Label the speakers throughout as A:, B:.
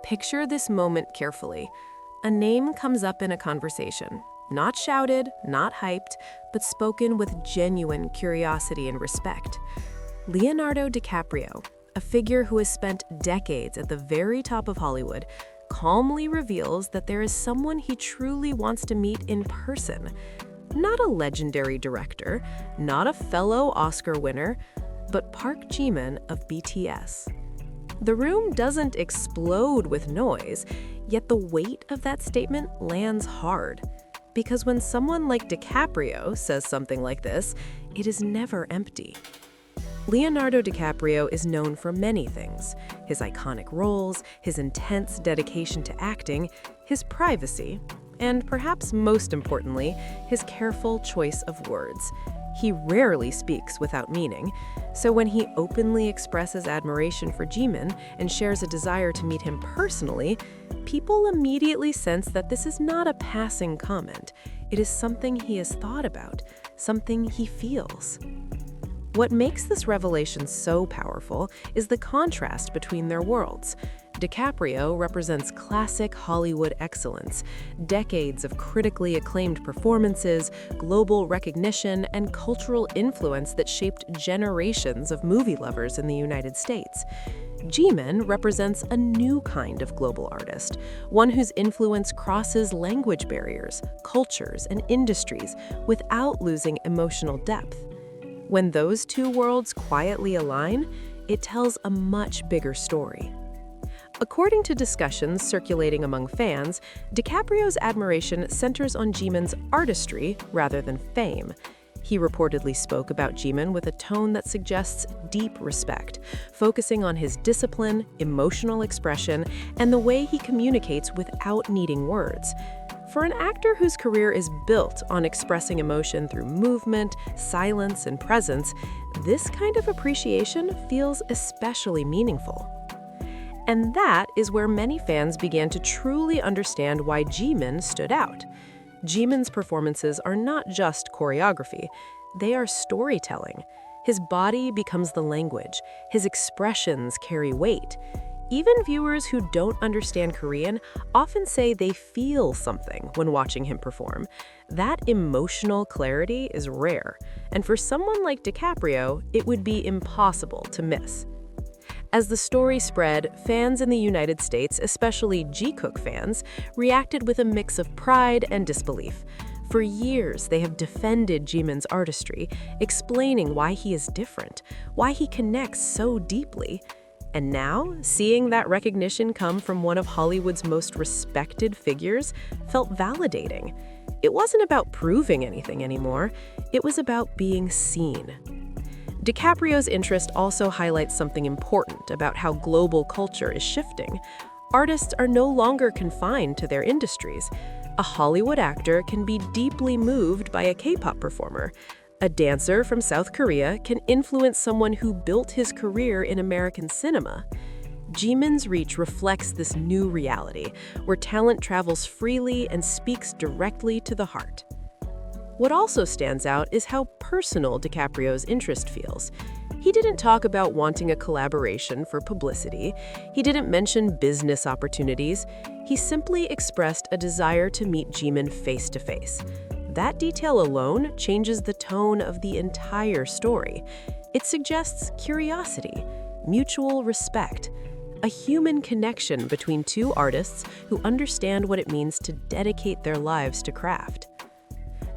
A: Picture this moment carefully. A name comes up in a conversation. Not shouted, not hyped, but spoken with genuine curiosity and respect. Leonardo DiCaprio, a figure who has spent decades at the very top of Hollywood, calmly reveals that there is someone he truly wants to meet in person. Not a legendary director, not a fellow Oscar winner, but Park Jimin of BTS. The room doesn't explode with noise, yet the weight of that statement lands hard. Because when someone like DiCaprio says something like this, it is never empty. Leonardo DiCaprio is known for many things: his iconic roles, his intense dedication to acting, his privacy, and perhaps most importantly, his careful choice of words. He rarely speaks without meaning, so when he openly expresses admiration for Jimin and shares a desire to meet him personally, people immediately sense that this is not a passing comment. It is something he has thought about, something he feels. What makes this revelation so powerful is the contrast between their worlds. DiCaprio represents classic Hollywood excellence, decades of critically acclaimed performances, global recognition, and cultural influence that shaped generations of movie lovers in the United States. Jimin represents a new kind of global artist, one whose influence crosses language barriers, cultures, and industries without losing emotional depth. When those two worlds quietly align, it tells a much bigger story. According to discussions circulating among fans, DiCaprio's admiration centers on Jimin's artistry rather than fame. He reportedly spoke about Jimin with a tone that suggests deep respect, focusing on his discipline, emotional expression, and the way he communicates without needing words. For an actor whose career is built on expressing emotion through movement, silence, and presence, this kind of appreciation feels especially meaningful. And that is where many fans began to truly understand why Jimin stood out. Jimin's performances are not just choreography, they are storytelling. His body becomes the language, his expressions carry weight. Even viewers who don't understand Korean often say they feel something when watching him perform. That emotional clarity is rare, and for someone like DiCaprio, it would be impossible to miss. As the story spread, fans in the United States, especially Jikook fans, reacted with a mix of pride and disbelief. For years, they have defended Jimin's artistry, explaining why he is different, why he connects so deeply. And now, seeing that recognition come from one of Hollywood's most respected figures felt validating. It wasn't about proving anything anymore, it was about being seen. DiCaprio's interest also highlights something important about how global culture is shifting. Artists are no longer confined to their industries. A Hollywood actor can be deeply moved by a K-pop performer. A dancer from South Korea can influence someone who built his career in American cinema. Jimin's reach reflects this new reality, where talent travels freely and speaks directly to the heart. What also stands out is how personal DiCaprio's interest feels. He didn't talk about wanting a collaboration for publicity. He didn't mention business opportunities. He simply expressed a desire to meet Jimin face to face. That detail alone changes the tone of the entire story. It suggests curiosity, mutual respect, a human connection between two artists who understand what it means to dedicate their lives to craft.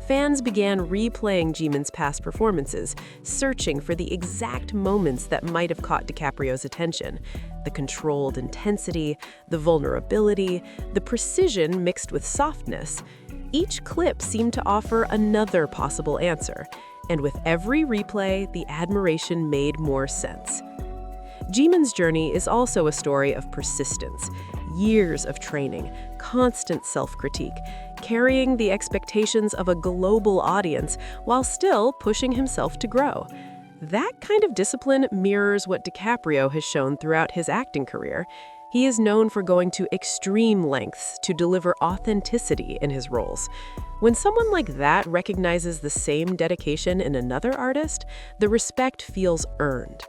A: Fans began replaying Jimin's past performances, searching for the exact moments that might have caught DiCaprio's attention. The controlled intensity, the vulnerability, the precision mixed with softness. Each clip seemed to offer another possible answer, and with every replay, the admiration made more sense. Jimin's journey is also a story of persistence, years of training, constant self-critique, carrying the expectations of a global audience while still pushing himself to grow. That kind of discipline mirrors what DiCaprio has shown throughout his acting career. He is known for going to extreme lengths to deliver authenticity in his roles. When someone like that recognizes the same dedication in another artist, the respect feels earned.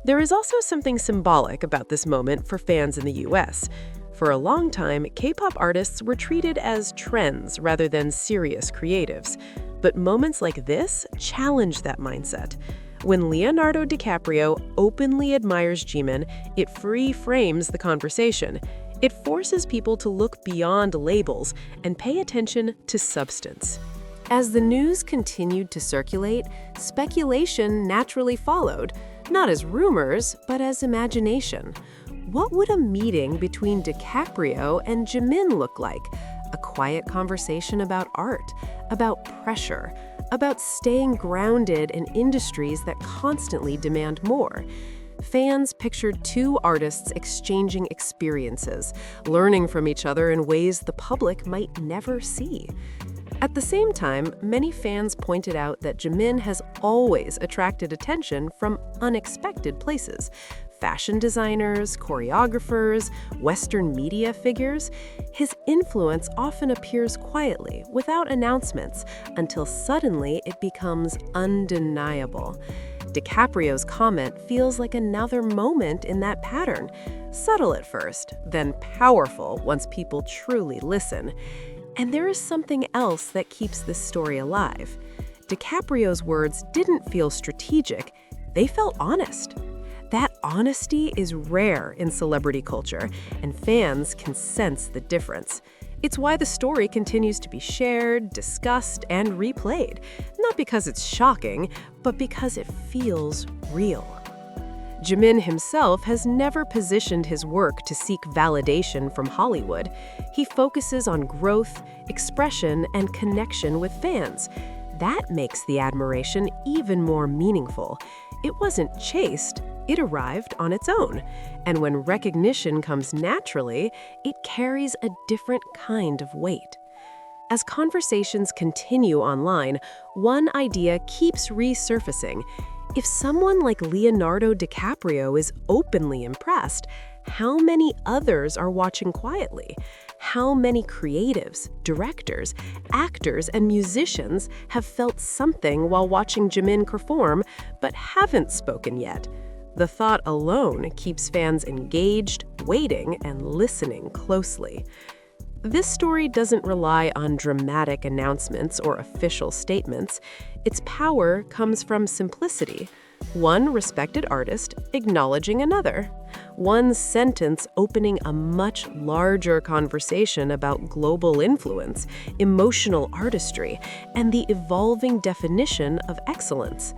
A: There is also something symbolic about this moment for fans in the US. For a long time, K-pop artists were treated as trends rather than serious creatives. But moments like this challenge that mindset. When Leonardo DiCaprio openly admires Jimin, it reframes the conversation. It forces people to look beyond labels and pay attention to substance. As the news continued to circulate, speculation naturally followed, not as rumors, but as imagination. What would a meeting between DiCaprio and Jimin look like? A quiet conversation about art, about pressure, about staying grounded in industries that constantly demand more. Fans pictured two artists exchanging experiences, learning from each other in ways the public might never see. At the same time, many fans pointed out that Jimin has always attracted attention from unexpected places. Fashion designers, choreographers, Western media figures. His influence often appears quietly, without announcements, until suddenly it becomes undeniable. DiCaprio's comment feels like another moment in that pattern. Subtle at first, then powerful once people truly listen. And there is something else that keeps this story alive. DiCaprio's words didn't feel strategic, they felt honest. That honesty is rare in celebrity culture, and fans can sense the difference. It's why the story continues to be shared, discussed, and replayed, not because it's shocking, but because it feels real. Jimin himself has never positioned his work to seek validation from Hollywood. He focuses on growth, expression, and connection with fans. That makes the admiration even more meaningful. It wasn't chased, it arrived on its own. And when recognition comes naturally, it carries a different kind of weight. As conversations continue online, one idea keeps resurfacing. If someone like Leonardo DiCaprio is openly impressed, how many others are watching quietly? How many creatives, directors, actors, and musicians have felt something while watching Jimin perform but haven't spoken yet? The thought alone keeps fans engaged, waiting, and listening closely. This story doesn't rely on dramatic announcements or official statements. Its power comes from simplicity. One respected artist acknowledging another. One sentence opening a much larger conversation about global influence, emotional artistry, and the evolving definition of excellence.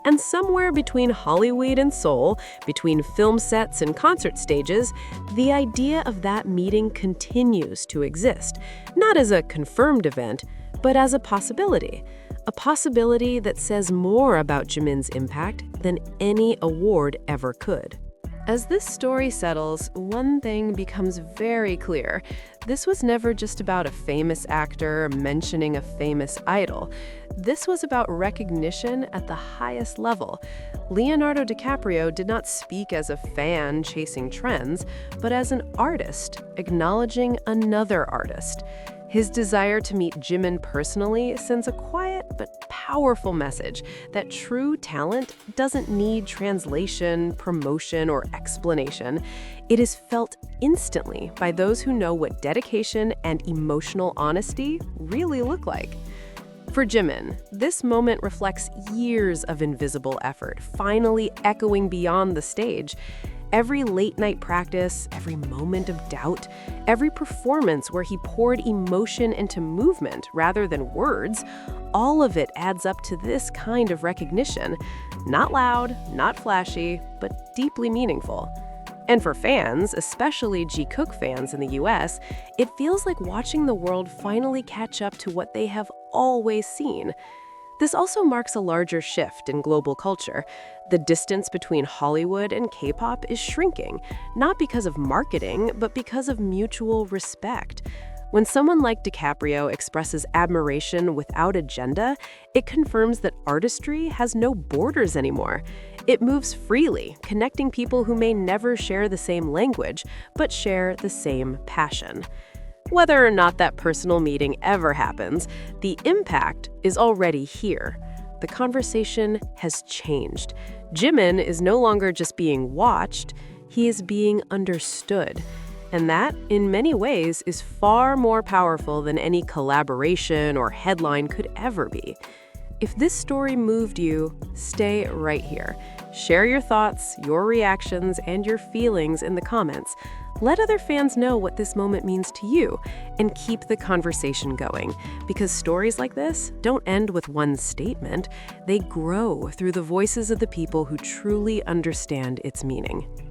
A: And somewhere between Hollywood and Seoul, between film sets and concert stages, the idea of that meeting continues to exist, not as a confirmed event, but as a possibility that says more about Jimin's impact than any award ever could. As this story settles, one thing becomes very clear. This was never just about a famous actor mentioning a famous idol. This was about recognition at the highest level. Leonardo DiCaprio did not speak as a fan chasing trends, but as an artist acknowledging another artist. His desire to meet Jimin personally sends a quiet but powerful message that true talent doesn't need translation, promotion, or explanation. It is felt instantly by those who know what dedication and emotional honesty really look like. For Jimin, this moment reflects years of invisible effort, finally echoing beyond the stage. Every late-night practice, every moment of doubt, every performance where he poured emotion into movement rather than words, all of it adds up to this kind of recognition. Not loud, not flashy, but deeply meaningful. And for fans, especially Jikook fans in the US, it feels like watching the world finally catch up to what they have always seen. This also marks a larger shift in global culture. The distance between Hollywood and K-pop is shrinking, not because of marketing, but because of mutual respect. When someone like DiCaprio expresses admiration without agenda, it confirms that artistry has no borders anymore. It moves freely, connecting people who may never share the same language, but share the same passion. Whether or not that personal meeting ever happens, the impact is already here. The conversation has changed. Jimin is no longer just being watched, he is being understood. And that, in many ways, is far more powerful than any collaboration or headline could ever be. If this story moved you, stay right here. Share your thoughts, your reactions, and your feelings in the comments. Let other fans know what this moment means to you, and keep the conversation going. Because stories like this don't end with one statement. They grow through the voices of the people who truly understand its meaning.